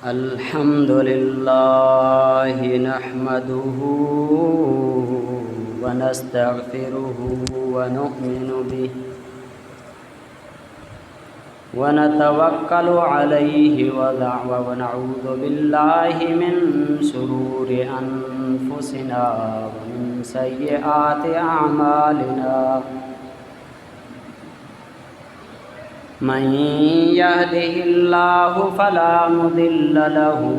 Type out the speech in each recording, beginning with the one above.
अल्हम्दुलिल्लाह नहमदुहु व नस्तगफिरुहु व नु'मिनु बिहि व नतवक्कलु अलैहि व नऊज़ु बिल्लाहि मिन शुरूरि अनफुसिना व मिन सय्यिआति अअमालिना। मन यहदिहिल्लाहु फला मुदिल्ल लहु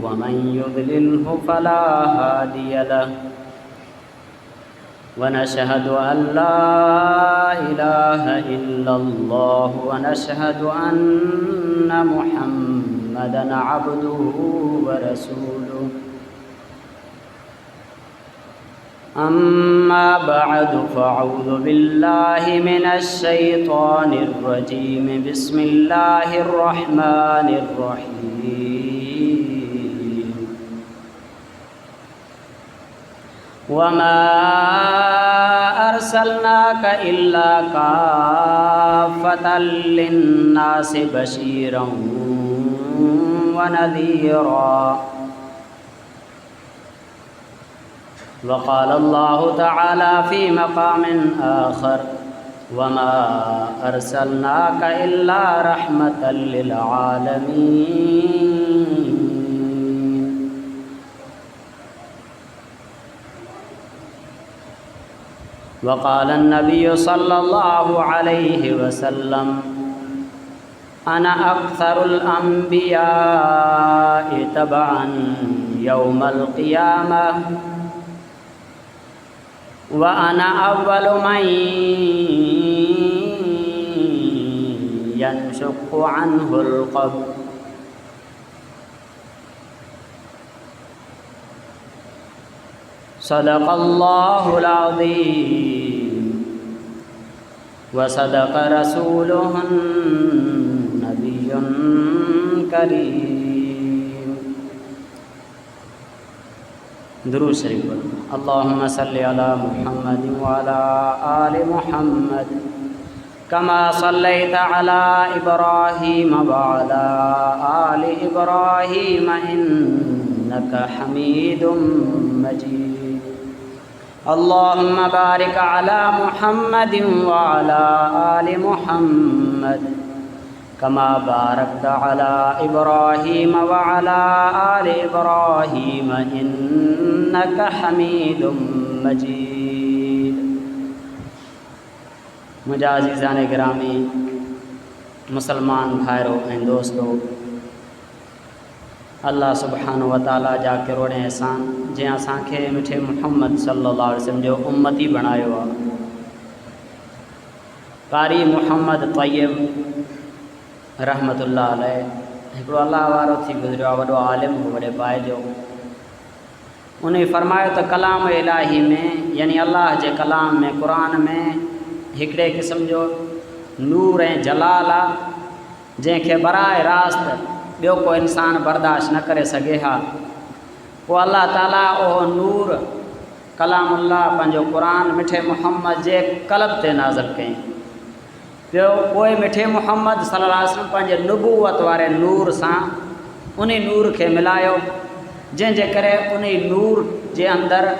व मन युद्लिल्हु फला हादिय लहु व नशहदु अन ला इलाहा इल्लल्लाह व नशहदु अन्न मुहम्मदन अब्दुहु व रसूलुहु। अम्मा बअदु फ़अऊज़ु बिल्लाहि मिनश शैतानिर रजीम। बिस्मिल्लाहिर रहमानिर रहीम। वमा अर्सलनाका इल्ला काफ़्फ़तल लिन्नासि बशीरन व नज़ीरा। वक़ाल अल्लाहु तआला फ़ी मक़ामिन आख़र वमा अर्सलनाका इल्ला रहमतल लिल आलमीन। वक़ाल अन्नबिय्यु सल्लल्लाहु अलैहि वसल्लम अना अक्सरुल अंबिया'i तबअन यौमल क़ियामह व अना अव्वलु मन यंशुक़्क़ु अन्हुल क़ब्र। सदक़ल्लाहुल अज़ीम व सदक़ रसूलुहुन नबियुन करीम। दुरूद शरीफ पढ़ो। अल्लाहुम्मा सल्लि अला मुहम्मद व अला आलि मुहम्मद कमा सल्लैता अला इब्राहीम व अला आलि इब्राहीम इन्नका हमीदुम मजीद। अल्लाहुम्मा बारिक अला मुहम्मद व अला आलि मुहम्मद कमा बारकता अला इब्राहीम व अला आलि इब्राहीम इन्नका हमीदुम मजीद। मुझा अज़ीज़ान गिरामी मुसलमान भाइरों ऐं दोस्तों, अल्लाह सुब्हानहु व तआला जा करोड़ एहसान जंहिं असांखे मिठे मुहम्मद सल्लल्लाहु अलैहि वसल्लम जो उम्मती बणायो आहे। कारी मुहम्मद तय्यब रहमतुल्लाह अलैह हिकिड़ो अल्लाह वारो थी गुज़रियो आहे, वॾो आलिम हो, वॾे पाए जो। उन फरमायो त कलाम इलाही में यानी अल्लाह जे कलाम में क़ुरान में हिकिड़े क़िस्म जो नूर ऐं जलाल आहे जंहिंखे बराए रास्त ॿियो को इंसान बर्दाश्त न करे सघे हा। पोइ अल्लाह ताला उहो नूर कलामुल्लाह पंहिंजो क़ुरान मिठे मुहम्मद जे क़ल्ब ते नाज़िल कयईं। ॿियो पोइ मिठे मुहम्मद सल्लल्लाहु अलैहि वसल्लम पंहिंजे नुबूवत वारे नूर सां उन नूर खे मिलायो, जंहिंजे करे उन नूर जे अंदरि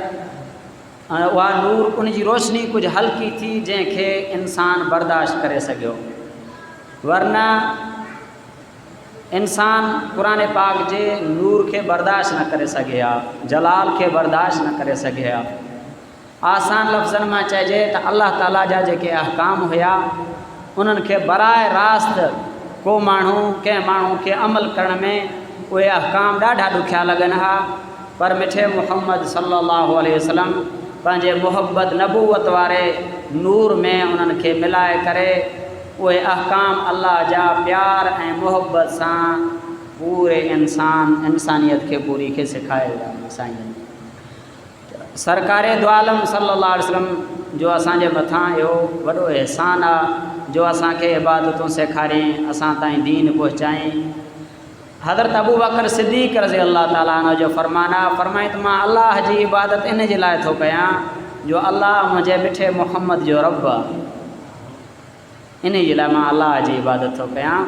उहा नूर उन जी रोशनी कुझु हल्की थी जंहिंखे इंसान बर्दाश्त करे सघियो। वरना इंसान क़ुरान पाक जे नूर खे बर्दाश्त न करे सघे हा, जलाल खे बर्दाश्त न करे सघे हा। आसान लफ़्ज़नि मां चइजे त अल्लाह ताला जा जेके अहकाम हुया उन्हनि खे बराए रास्त को माण्हू कंहिं माण्हू खे अमल करण में उहे अहकाम ॾाढा ॾुखिया लॻनि हा, पर मिठे मुहम्मद सल्लल्लाहु अलैहि वसल्लम पंहिंजे मुहब्बत नबूवत वारे नूर में उन्हनि खे मिलाए करे उहे अहकाम अल्लाह जा प्यार ऐं मुहब्बत सां पूरे इंसानियत खे पूरी खे सेखारे विया। साईं सरकारे दो आलम सल्लल्लाहु अलैहि वसल्लम जो असांजे मथां इहो वॾो एहसान आहे जो असांखे इबादतूं सेखारियईं, असां ताईं दीन पहुचाईं। हज़रत अबू बकर सिद्दीक़ रज़ी अल्लाह ताला अन्हु जो फ़रमाना फ़रमाई त मां अल्लाह जी इबादत इन जे लाइ थो कयां जो अल्लाह मुंहिंजे मिठे मुहम्मद जो रब आहे। इन जे लाइ मां अल्लाह जी इबादत थो कयां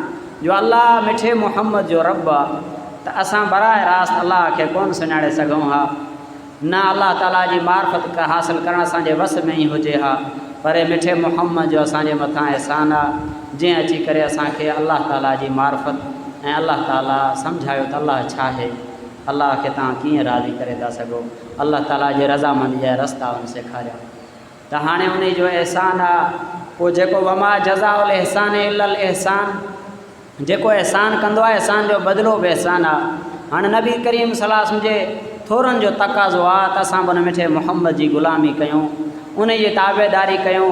जो अल्लाह मिठे मुहम्मद जो रब आहे। त असां बराह रास्त अल्लाह खे कोन सुञाणे सघूं हा, न अल्लाह ताला जी मार्फत हासिल करणु असांजे वस में ई हुजे हा, पर मिठे मुहम्मद जो असांजे मथां अहसान आहे जंहिं अची करे असांखे अल्लाह ताला जी मार्फत ऐं अल्लाह ताला सम्झायो त अल्लाह छा आहे, अल्लाह खे तव्हां कीअं राज़ी करे था सघो, अल्लाह ताला जे रज़ामंदी जा रस्ता उन सेखारिया। त हाणे उन जो अहसान आहे, पोइ जेको वमा जज़ाउल अहसान इल्लल अहसान, जेको अहसान कंदो आहे अहसान जो बदिलो बि अहसान आहे। हाणे नबी करीम सल्लल्लाहु अलैहि वसल्लम जे थोरनि जो तक़ाज़ो आहे त असां बि उन मिठे मुहम्मद जी ग़ुलामी कयूं, उन जी ताबेदारी कयूं,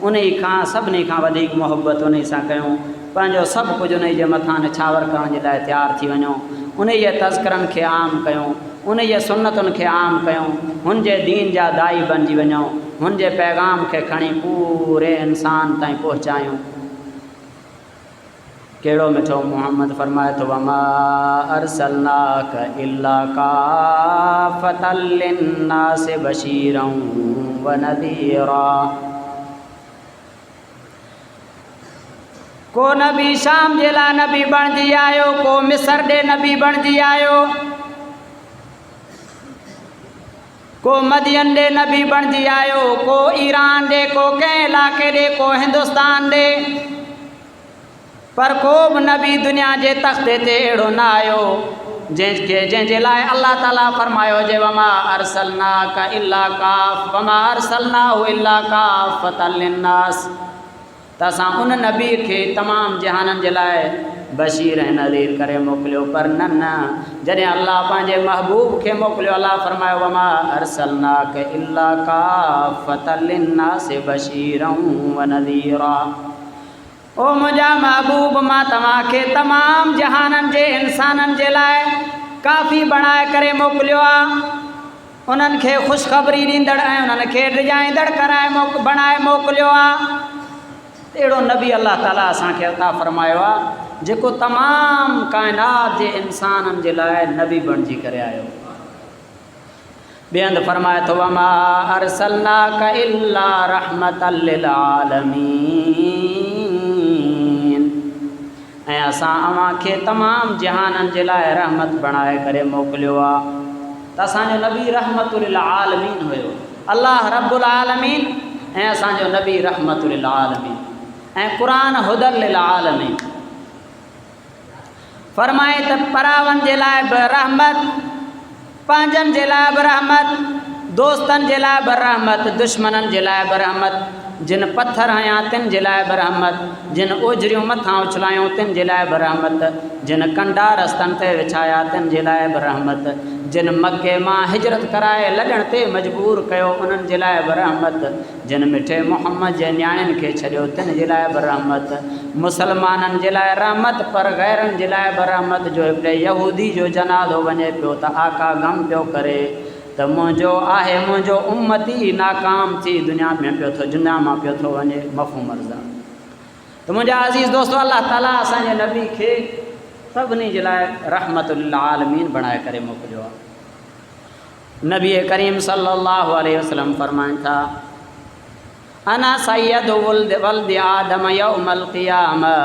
उन खां सभिनी खां वधीक मुहबत उन सां कयूं, पंहिंजो सभु कुझु उन जे मथां निछावर करण जे लाइ तयारु थी वञूं, उन जे तज़किरनि खे आम कयूं, उन जे सुन्नतुनि खे आम कयूं, हुन जे दीन जा दाई बणिजी वञूं, हुन जे पैगाम खे खणी पूरे इंसान ताईं पहुचायूं। कहिड़ो मिठो मुहम्मद फरमाए थो वमा अरसलनाक इल्ला काफ़तल लिन्नास बशीरन व नज़ीरा। को नबी शाम जे लाइ नबी बणिजी आयो, को मिस्र ॾे नबी बणिजी आयो, को मदियन ॾे नबी बणिजी आयो, को ईरान ॾे, को कंहिं इलाइक़े ॾे, को हिंदुस्तान ॾे, पर को बि नबी दुनिया जे तख़्ते ते अहिड़ो न आयो जंहिंजे लाइ अल्लाह ताला फरमायो जे वमा अरसलनाक इल्ला काफ़ वमा अरसलनाहु इल्ला काफ़तल लिन्नास। त असां उन नबी खे तमामु जहाननि जे लाइ बशीर ऐं नज़ीर करे मोकिलियो, पर न जॾहिं अल्लाह पंहिंजे महबूब खे मोकिलियो, अल्लाह फरमायो वमा अरसलनाक इल्ला काफ़तल लिन्नास बशीरन व नज़ीरा। ओ मुंहिंजा महबूब, मां तव्हांखे तमामु जहाननि जे इंसाननि जे लाइ काफ़ी बणाए करे मोकिलियो आहे, उन्हनि खे ख़ुशख़बरी ॾींदड़ ऐं उन्हनि खे डिॼाईंदड़ कराए बणाए मोकिलियो आहे। अहिड़ो नबी अल्लाह ताला असांखे अता फ़रमायो आहे जेको तमामु काइनात जे इंसाननि जे लाइ नबी बणिजी करे आयो। ॿिए हंधि फरमाए थो वमा अरसलनाक इल्ला रहमतल लिल आलमीन, ऐं असां अव्हांखे तमामु जहाननि जे लाइ रहमत बणाए करे मोकिलियो आहे। त असांजो नबी रहमतुल आलमीन हुयो, अल्लाह रब्बुल आलमीन ऐं असांजो नबी रहमतुल आलमीन, ऐं क़ुरान हुदल लिल आलमीन। फरमाए त परावनि जे लाइ बि रहमत, पंहिंजनि जे लाइ बि रहमत, दोस्तनि जे लाइ बि रहमत, दुश्मननि जे लाइ बि रहमत, जिन पत्थर हयां तिन जे लाइ बि रहमत, जिन ओझरियूं मथां उछलायूं तिन जे लाइ बि रहमत, जिन कंडा रस्तनि ते विछाया तिन जे लाइ बि रहमत, जिन मके मां हिजरत कराए लॾण ते मजबूर कयो उन्हनि जे लाइ बि रहमत, जिन मिठे मुहम्मद जे न्याणियुनि खे छॾियो तिन जे लाइ बि रहमत, मुसलमाननि जे लाइ रहमत, पर गैरनि जे लाइ बि रहमत। जो हिकिड़े यहूदी जो जनाज़ो वञे पियो त आका गम पियो करे त मुंहिंजो आहे, मुंहिंजो उम्मती नाकाम थी दुनिया में पियो थो, दुनिया मां पियो थो वञे, मफ़हूम अर्ज़ा। त मुंहिंजा अज़ीज़ दोस्तो, अल्लाह ताला असांजे नबी खे सभिनी जे लाइ रहमतुल आलमीन बणाए करे मोकिलियो आहे। नबी करीम सल्लल्लाहु अलैहि वसल्लम फरमाइनि था अना सय्यदु वल्द आदम यौमल क़ियामा,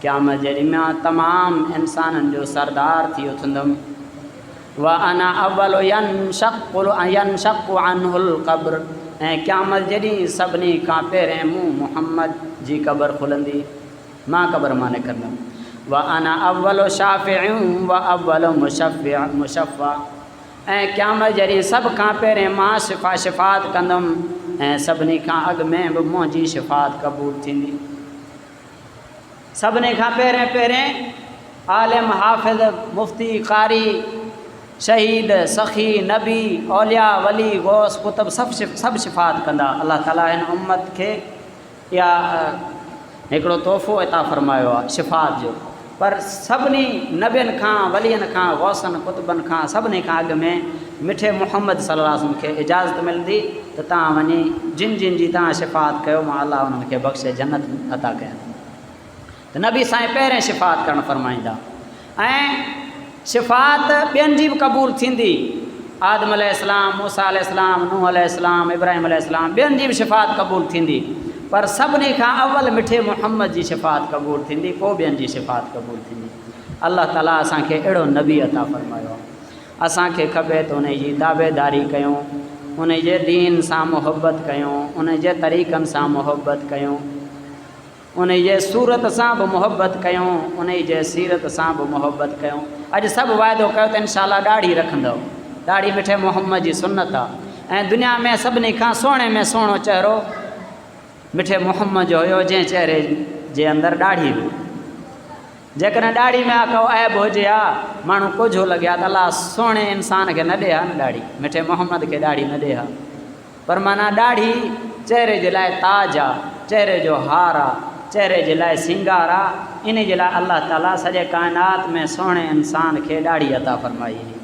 क़यामत जे ॾींहुं मां तमामु इंसाननि जो सरदार थी उथंदुमि। व अना अव्वलु यनशक़्क़ु अन्हुल क़ब्र, ऐं क़यामत जे ॾींहुं सभिनी खां पहिरें मूं मुहम्मद जी क़ब्र खुलंदी, मां क़ब्र मां निकिरंदुमि। व अना अव्वलु शाफ़िउ व अव्वलु मुशफ़्फ़ा, ऐं क़यामत जे ॾींहुं सभ खां पहिरें मां शिफ़ात कंदुमि ऐं सभिनी खां अॻु में बि मुंहिंजी शिफ़ात क़बूल थींदी। सभिनी खां पहिरें आलिम, हाफ़िज़, मुफ़्ती, क़ारी, शहीद, सख़ी, नबी, औलिया, वली, गौस, कुतुब सभु शिफ़ात कंदा। अल्लाह ताला हिन उम्मत खे इहा हिकिड़ो तोहफ़ो अता फ़रमायो आहे शिफ़ात जो, पर सभिनी नबियनि खां, वलियनि खां, गौसनि, कुतुबनि खां सभिनी खां अॻु में मिठे मुहम्मद सल्लल्लाहु अलैहि वसल्लम खे इजाज़त मिलंदी त तव्हां वञी जिन जी तव्हां शिफ़ात कयो मां अल्लाह उन्हनि खे बख़्शे जन्नत अता कयां। त नबी साईं पहिरें शिफ़ात करणु फ़रमाईंदा, ऐं शिफ़ात ॿियनि जी बि क़बूल थींदी। आदम अलैहिस्सलाम, मूसा अलैहिस्सलाम, नूह अलैहिस्सलाम, इब्राहिम अलैहिस्सलाम, ॿियनि जी बि शिफ़ात क़बूल थींदी, पर सभिनी खां अव्वल मिठे मुहम्मद जी शिफ़ात क़बूल थींदी, पोइ ॿियनि जी शिफ़ात क़बूल थींदी। अल्लाह ताला असांखे अहिड़ो नबी अता फरमायो आहे। असांखे खपे त उन जी दावेदारी कयूं, उन जे दीन सां मुहबत कयूं, उन जे तरीक़नि सां मुहबत कयूं, उन जे सूरत सां बि मुहबत कयूं, उन जे सीरत सां बि मुहबत कयूं। अॼु सभु वाइदो कयो त इनशाला ॾाढी रखंदव। ॾाढी मिठे मुहम्मद जी सुन्नत आहे। ऐं दुनिया में सभिनी खां सुहिणे में सुहिणो चहिरो मिठे मुहम्मद जो हुयो, जंहिं चहिरे जे अंदरि ॾाढी हुई। जेकॾहिं ॾाढी में को ऐब हुजे हा, माण्हू कोझो लॻे हा त अलाह सुहिणे इंसान खे न ॾे हा न ॾाढी, मिठे मुहम्मद खे ॾाढी न ॾे हा। पर माना ॾाढी चहिरे जे लाइ ताज आहे, चहिरे जो हार आहे, चहिरे जे लाइ सिंगार आहे। इन जे लाइ अल्लाह ताला सॼे काइनात में सुहिणे इंसान खे ॾाढी अता फरमाई हुई।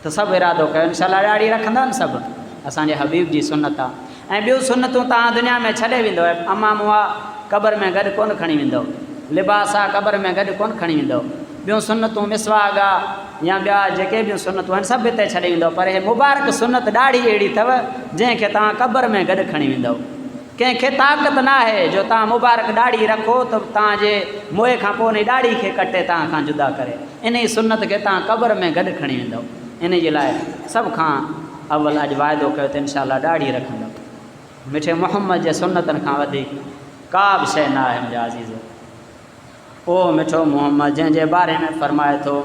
त सभु इरादो कयो इनशाला ॾाढी रखंदा न सभु, असांजे हबीब जी सुन्नत आहे। ऐं ॿियूं सुन्नतूं तव्हां दुनिया में छॾे वेंदव। अमामो आहे क़बर में गॾु कोन खणी वेंदव, लिबास आहे क़बर में गॾु कोन खणी वेंदव, ॿियूं सुन्नतूं मिसवाग आहे या ॿिया जेके ॿियूं सुन्नतूं आहिनि सभु हिते छॾे वेंदव। पर हे मुबारक सुन्नत ॾाढी अहिड़ी अथव जंहिंखे तव्हां क़बर में गॾु खणी वेंदव। कंहिंखे ताक़त न आहे जो तव्हां मुबारक ॾाढी रखो त तव्हांजे मुंहुं खां पोइ उन ॾाढी खे कटे तव्हां खां जुदा करे। इन ई सुन्नत खे तव्हां क़बर में गॾु खणी वेंदव। इन जे लाइ सभ खां अव्वल अॼु वाइदो कयो त इनशाला ॾाढी रखंदव। मिठे मुहम्मद जे सुन्नतनि खां वधीक का बि शइ न आहे मुंहिंजा अज़ीज़। ओ मिठो मुहम्मद जंहिंजे बारे में फरमाए थो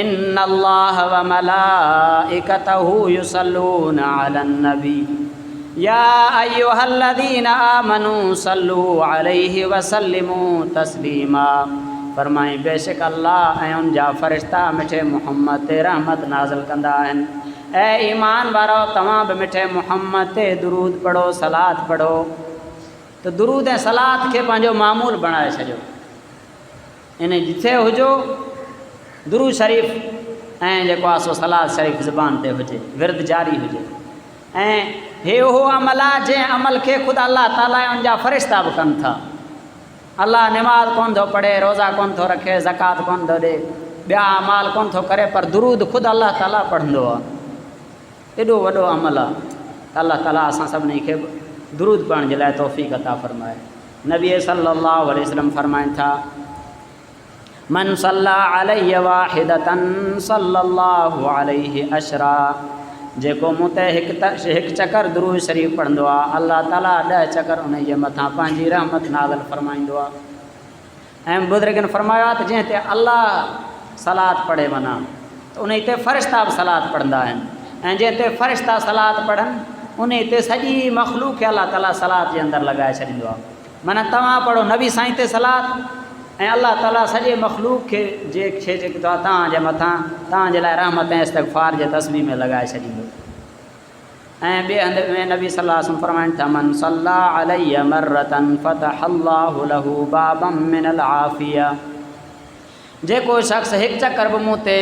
इन्नल्लाह व मलाइकतहू युसल्लूना अलन नबी या अय्युहल्लज़ीना आमनू सल्लू अलैहि वसल्लिमू तस्लीमा। फरमाई बेशक अल्लाह ऐं उन जा फ़रिश्ता मिठे मुहम्मद ते रहमत नाज़िल कंदा आहिनि। ऐं ईमान वारो तव्हां बि मिठे मुहम्मद ते दुरूद पढ़ो, सलात पढ़ो। त दुरूद ऐं सलात खे पंहिंजो मामूल बणाए छॾियो। इन जिथे हुजो दुरूद शरीफ़ ऐं जेको आहे सो सलात शरीफ़ ज़ुबान ते हुजे, विर्द जारी हुजे। ऐं हे उहो अमल आहे जंहिं अमल खे ख़ुदि अल्लाह ताला ऐं उन जा फ़रिश्ता बि कनि था। अल्लाह निमाज़ कोन थो पढ़े, रोज़ा कोन थो रखे, ज़कात कोन थो ॾे, ॿिया अमाल कोन थो करे, पर दुरूद ख़ुदि अल्लाह ताला पढ़ंदो आहे। एॾो वॾो अमल आहे त अल्लाह ताला असां सभिनी खे दुरूद पढ़ण जे लाइ तौफ़ीक़ अता फ़रमाए। नबी सल्लल्लाहु अलैहि वसल्लम फरमाइनि था मन सल्ला अलैहि वाहिदतन सल्लल्लाहु अलैहि अशरा। जेको मूं ते हिकु चकर दुरूद शरीफ़ पढ़ंदो आहे अल्लाह ताला 10 चकर उन जे मथां पंहिंजी रहमत नाज़िल फरमाईंदो आहे। ऐं बुज़ुर्गनि फरमायो आहे त जंहिं ते अल्लाह सलात पढ़े वञा त उन ते फ़रिश्ता बि सलात पढ़ंदा आहिनि। ऐं जंहिं ते फ़रिश्ता सलात पढ़नि उन ते सॼी मख़लूक़ खे अल्लाह ताला सलात जे अंदरि लॻाए छॾींदो आहे। माना तव्हां पढ़ो नबी साईं ते सलात ऐं अल्लाह ताला सॼे मख़लूक़ खे जेको आहे तव्हांजे मथां तव्हांजे लाइ रहमत ऐं इस्तग़फ़ार जे तस्बीह में लॻाए छॾींदो। ऐं ॿिए हंधि में नबी सल्लल्लाहु अलैहि वसल्लम फरमाइनि था मन सल्ला अलैहि मर्रतन फ़तहल्लाहु लहू बाबम मिनल आफ़िया। जेको शख़्स हिकु चकर बि मूं ते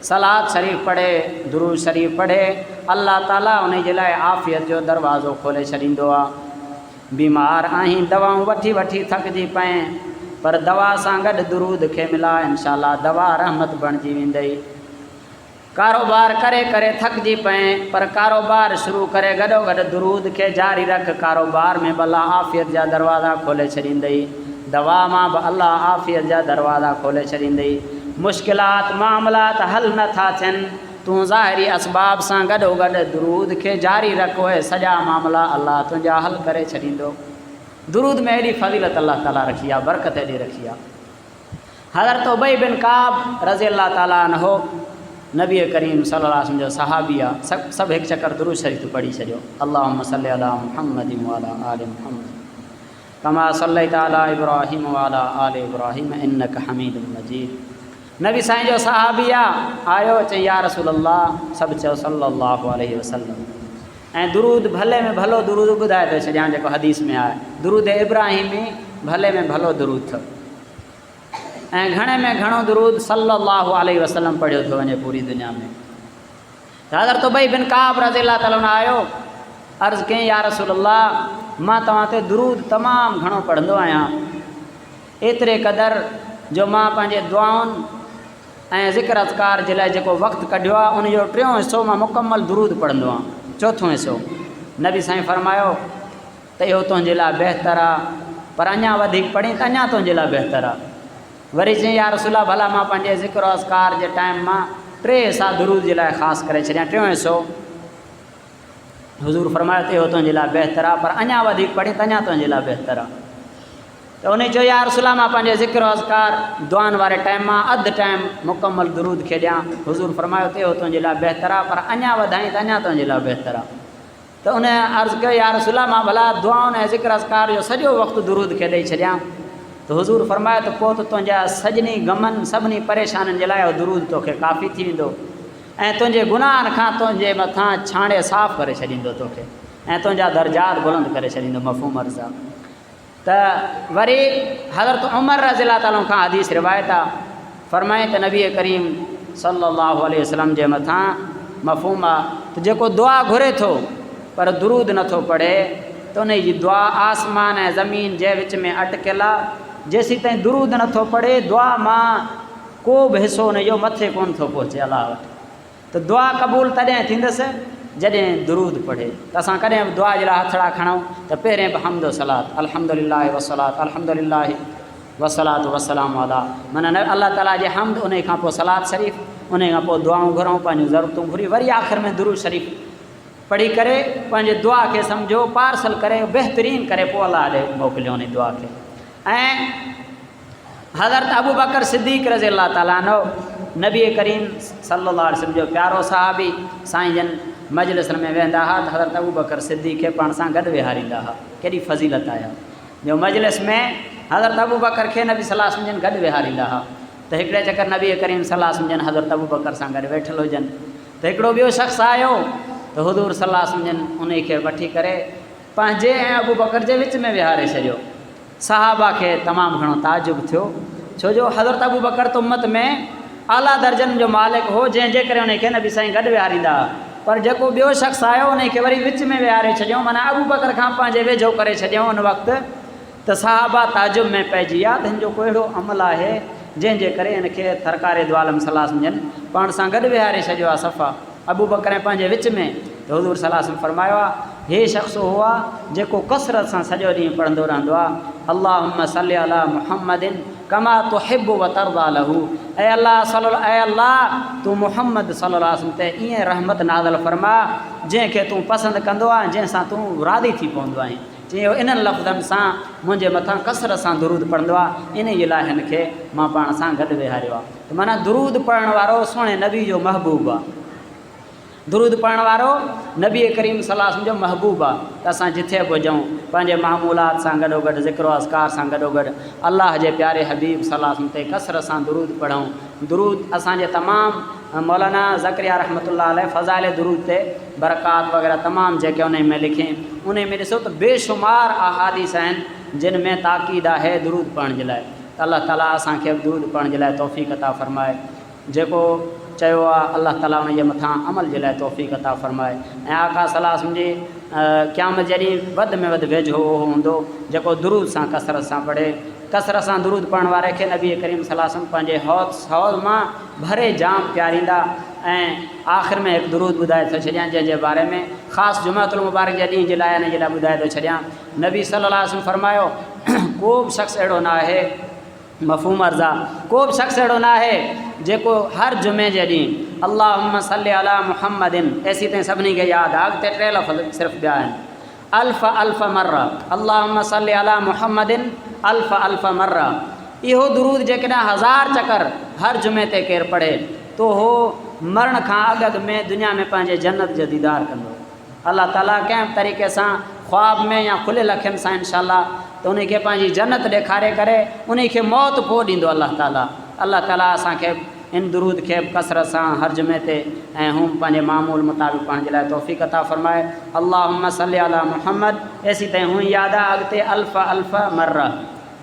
सलात शरीफ़ पढ़े, दुरूद शरीफ़ पढ़े, अल्लाह ताला उन जे लाइ आफ़ियत जो दरवाज़ो खोले छॾींदो आहे। बीमार आहीं, दवाऊं वठी वठी थकिजी पए, पर दवा सां गॾु दुरूद खे मिला, इंशाअल्लाह दवा रहमत बणिजी वेंदई। कारोबार करे करे थकिजी पए, पर कारोबार शुरू करे गॾोगॾु दुरूद खे जारी रख, कारोबार में बि अल्लाह आफ़ियत जा दरवाज़ा खोले छॾींदई। दवा मां बि अल्लाह आफ़ियत जा दरवाज़ा खोले छॾींदई। मुश्किलात मामलात हल नथा थियनि, तूं ज़ाहिरी असबाब सां गॾोगॾु दुरूद खे जारी रख, उहे सॼा मामला अल्लाह तुंहिंजा हल करे छॾींदो। दुरूद में एॾी फज़ीलत अल्लाह ताला रखी आहे, बरकत एॾी रखी आहे। हज़रत उबई बिन काब रज़ी अल्लाह ताला अन्हो नबी करीम सल्लल्लाहु अलैहि वसल्लम जो सहाबी आहे। सभु हिकु चकर दुरूद शरीफ़ पढ़ी छॾियो। अल्लाहुम्मा सल्लि अला मुहम्मद व अला आलि मुहम्मद कमा सल्लैता अला इब्राहीम व अला आलि इब्राहीम इन्नका हमीदुम मजीद। नबी साईं जो सहाबी आहे, आयो चई या रसूल अल्लाह, सभु चयो सल्लल्लाहु अलैहि वसल्लम। ऐं दुरूद भले में भलो दुरूद ॿुधाए थो छॾियां जेको हदीस में आहे। दुरूद इब्राहिमी भले में भलो दुरूद अथव। ऐं घणे में घणो दुरूद सल्लल्लाहु अलैहि वसल्लम पढ़ियो थो वञे पूरी दुनिया में। हज़रत उबई बिन काब रज़ियल्लाहु ताला अन्हु आयो, अर्ज़ु कयईं या रसूल अल्लाह, मां तव्हां ते दुरूद तमामु घणो पढ़ंदो आहियां, एतिरे क़दुरु जो मां पंहिंजे दुआउनि ऐं ज़िक्र अज़कार जे लाइ जेको वक़्तु कढियो आहे उन जो 3 हिसो मां मुकमल दुरूद पढ़ंदो आहियां, 4थो हिसो। नबी साईं फरमायो त त इहो तुंहिंजे लाइ बहितर आहे, पर अञा वधीक पढ़ी त अञा तुंहिंजे लाइ बहितर आहे। वरी चई या रसूल अल्लाह भला मां पंहिंजे ज़िक्र अस्कार जे टाइम मां 3 हिसा दुरूद जे लाइ ख़ासि करे छॾियां, 3 हिसो हुज़ूर फरमायो त इहो तुंहिंजे लाइ बहितर आहे, पर अञा वधीक पढ़ी त अञा तुंहिंजे लाइ बहितर आहे। त उन चयो या रसूल मां पंहिंजे ज़िक्र अस्कार दुआनि वारे टाइम मां अधु टाइम मुकमल दुरूद खे ॾियां। हुज़ूर फरमायो त इहो तुंहिंजे लाइ बहितर आहे, पर अञा वधाई त अञा तुंहिंजे लाइ बहितर आहे। त उन अर्ज़ु कयो या रसूल मां भला दुआउनि ऐं ज़िक्र अस्कार जो सॼो वक़्तु दुरूद खे ॾेई छॾियां। त हुज़ूर फरमायो त पोइ त तुंहिंजा सजनी गमनि सभिनी परेशानियुनि जे लाइ दुरूद तोखे काफ़ी थी वेंदो ऐं तुंहिंजे गुनाहनि खां तुंहिंजे मथां छाणे साफ़ु करे छॾींदो तोखे ऐं तुंहिंजा दर्जात बुलंद करे छॾींदो। मफ़हूम अर्ज़ आहे। त वरी हज़रत उमर रज़ियल्लाहु ताला खां हदीस रिवायत आहे, फरमाए त नबी करीम सल्लल्लाहु अलैहि वसल्लम जे मथां मफ़हूम आहे त जेको दुआ घुरे थो पर दुरूद नथो पढ़े त उन जी दुआ आसमान ऐं ज़मीन जे विच में अटकियल आहे। जेसीं ताईं दुरूद नथो पढ़े दुआ मां को बि हिसो उन जो मथे कोन थो पहुचे अलाह वटि। त दुआ क़बूल तॾहिं थींदसि जॾहिं दुरूद पढ़े। त असां कॾहिं बि दुआ जे लाइ हथड़ा खणूं त पहिरें बि हम्द सलात अल्हम्दुलिल्लाह वसलात अल्हम्दुलिल्लाह वसलात वसलाम अला, माना अल्लाह ताला जे हम्द, उन खां पोइ सलात शरीफ़, उन खां पोइ दुआऊं घुरूं, पंहिंजूं ज़रूरतूं घुरी, वरी आख़िर में दुरूद शरीफ़ पढ़ी करे पंहिंजे दुआ खे सम्झो पार्सल करे बहितरीन करे पोइ अलाह ॾे मोकिलियो उन दुआ खे। ऐं हज़रत अबू बकर सिद्दीक़ रज़ियल्लाहु ताला अन्हु नबी करीम सल्लल्लाहु अलैहि वसल्लम जो प्यारो सहाबी साईं जन मजलिस में वेंदा हुआ त हज़रत अबू बकर सिद्दीक़ खे पाण सां गॾु विहारींदा हुआ। केॾी फज़ीलत आहे जो मजलिस में हज़रत अबू बकर खे नबी सल्लल्लाहु अलैहि वसल्लम जन गॾु विहारींदा हुआ। त हिकिड़े चकर नबी करीम सल्लल्लाहु अलैहि वसल्लम जन हज़रत अबू बकर सां गॾु वेठल हुजनि त हिकिड़ो ॿियो शख़्स आयो त हुज़ूर सल्लल्लाहु अलैहि वसल्लम जन उन खे वठी करे पंहिंजे ऐं अबू बकर जे विच में विहारे छॾियो। सहाबा खे तमामु घणो ताजुब थियो, छो जो हज़रत अबू बकर त उम्मत में आला दर्जनि जो मालिक हो, जंहिंजे करे उन खे नबी साईं गॾु विहारींदा। पर जेको ॿियो शख़्स आयो उन खे वरी विच में विहारे छॾियऊं, माना अबू बकर खां पंहिंजे वेझो करे छॾियऊं उन वक़्तु। त सहाबा ताजुब में पइजी विया त हिन जो को अहिड़ो अमल आहे जंहिंजे करे हिन खे थरकारे दो आलम सल्लल्लाहु अलैहि वसल्लम जन पाण सां गॾु विहारे छॾियो आहे सफ़ा अबू बकर ऐं पंहिंजे विच में। त हुज़ूर सल्लल्लाहु अलैहि वसल्लम फरमायो आहे हे शख़्स उहो आहे जेको कसरत सां सॼो ॾींहुं पढ़ंदो रहंदो आहे अल्लाहुम्मा सल्ली अला मुहम्मदिन कमा तुहिब्बु व तर्दा लहू, ऐं अल्लाह तूं मुहम्मद सल्लल्लाहु अलैहि वसल्लम ते ईअं रहमत नाज़िल फरमा जंहिंखे तूं पसंदि कंदो आहे, जंहिंसां तूं राज़ी थी पवंदो आहीं। चयो इन्हनि लफ़्ज़नि सां मुंहिंजे मथां कसरत सां दुरूद पढ़ंदो आहे, इन जे लाइ हिन खे मां पाण सां गॾु विहारियो आहे। त माना दुरूद पढ़ण वारो सुहिणे नबी जो महबूब आहे। दुरूद पढ़ण वारो नबी करीम सल्लल्लाहु अलैहि वसल्लम जो महबूब आहे। त असां जिथे बि हुजूं पंहिंजे मामूलात सां गॾोगॾु ज़िक्र अस्कार सां गॾोगॾु अलाह जे प्यारे हबीब सल्लल्लाहु अलैहि वसल्लम ते कसरत सां दुरूद पढ़ूं। दुरूद असांजे तमामु मौलाना ज़करिया रहमतुल्लाह अलैह फ़ज़ाइल दुरूद ते बरक़ात वग़ैरह तमामु जेके उन में लिखियईं, उन में ॾिसो त बेशुमार अहादीस आहिनि जिन में ताक़ीद आहे दुरूद पढ़ण जे लाइ। त अल्लाह ताला असांखे दुरूद पढ़ण जे लाइ तौफ़ीक़ अता फ़रमाए, जेको चयो आहे अल्लाह ताला उन जे मथां अमल जे लाइ तौफ़ीक़ अता फ़रमाए। ऐं आका सल्लल्लाहु अलैहि वसल्लम जी क़यामत जॾहिं वधि में वधि वेझो उहो हूंदो जेको दुरूद सां कसरत सां पढ़े। कसरत सां दुरूद पढ़ण वारे खे नबी करीम सल्लल्लाहु अलैहि वसल्लम पंहिंजे हौज़ मां भरे जाम प्यारींदा। ऐं आख़िर में हिकु दुरूद ॿुधाए थो छॾियां जंहिंजे बारे में ख़ासि जुमअतुल मुबारक जे ॾींहं जे लाइ हिन जे लाइ ॿुधाए थो छॾियां। नबी सल्लल्लाहु अलैहि वसल्लम फरमायो को बि शख़्स अहिड़ो न आहे, मफ़हूम अर्ज़ा, को बि शख़्स अहिड़ो न आहे जेको हर जुमे जे ॾींहुं अल्लाहुम्मा सल्ली अला मुहम्मदिन एसी ताईं सभिनी खे यादि आहे, अॻिते 3 लफ़्ज़ सिर्फ़ु ॿिया आहिनि, अल्फ़ मर्रा अल्लाहुम्मा सल्ली अला मुहम्मदिन अल्फ़ मर्रा। इहो दुरूद जेकॾहिं 1000 चकर हर जुमे ते केरु पढ़े तो हो मरण खां अॻु में दुनिया में पंहिंजे जन्नत जो दीदार कंदो। अल्लाह ताला कंहिं तरीक़े सां ख्वाब में या खुलियल अखियुनि सां इंशाअल्लाह त उन खे पंहिंजी जन्नत ॾेखारे करे उन खे मौत पोइ ॾींदो अल्लाह ताला। अल्लाह ताला असांखे इन दुरूद खे कसरत सां हर जुमे ते ऐं हू पंहिंजे मामूल मुताबिक़ पाण जे लाइ तौफ़ीक़ अता फ़रमाए। अल्लाहुम्मा सल्ली अला मुहम्मद एसी ताईं हू यादि आहे, अॻिते अल्फ़ मर्रा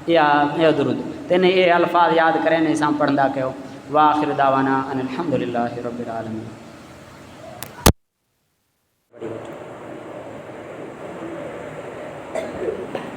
इहो दुरूद तिन इहे अल्फाज़ यादि करे इन सां पढ़ंदा कयो। वाखिर दावाना अनिल हम्दुलिल्लाहि रब्बिल आलमीन।